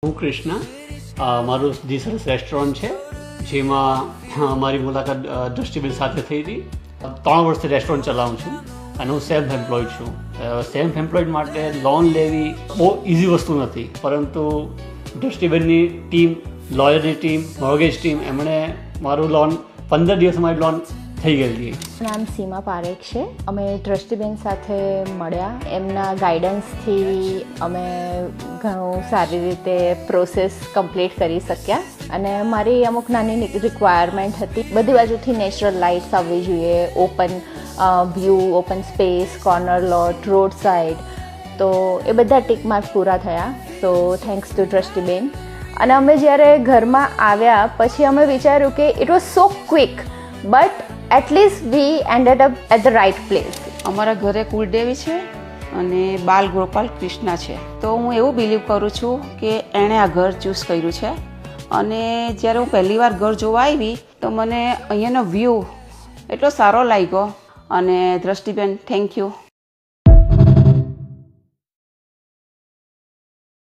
હું કૃષ્ણ મારું ધી સરસ રેસ્ટોરન્ટ છે જેમાં મારી મુલાકાત દ્રષ્ટિબેન સાથે થઈ હતી. 3 વર્ષથી રેસ્ટોરન્ટ ચલાવું છું અને હું સેલ્ફ એમ્પ્લોયડ છું. સેલ્ફ એમ્પ્લોયડ માટે લોન લેવી બહુ ઇઝી વસ્તુ નથી, પરંતુ દ્રષ્ટિબેનની ટીમ, લોયરની ટીમ, મોર્ગેજ ટીમ, એમણે મારું લોન 15 દિવસમાં મારી લોન થઈ ગયેલી. નામ સીમા પારેખ છે. અમે દ્રષ્ટિબેન સાથે મળ્યા. એમના ગાઈડન્સથી અમે ઘણું સારી રીતે પ્રોસેસ કમ્પ્લીટ કરી શક્યા. અને મારી અમુક નાની રિક્વાયરમેન્ટ હતી, બધી બાજુથી નેચરલ લાઇટ્સ આવવી જોઈએ, open view, open space, corner lot, road side. તો એ બધા ટિક માર્ક્સ પૂરા થયા. So thanks to Drashtiben. અને અમે જ્યારે ઘરમાં આવ્યા પછી અમે વિચાર્યું કે it was so quick, but at least we ended up at the right place. અમારા ઘરે કુલદેવી છે અને બાલ ગોપાલ કૃષ્ણા છે. તો હું એવું બિલીવ કરું છું કે એણે આ ઘર ચૂઝ કર્યું છે. અને જ્યારે હું પહેલી વાર ઘર જોવા આવી તો મને અહીંયાનો વ્યૂ એટલો સારો લાગ્યો. અને દ્રષ્ટિબેન, થેન્ક યુ.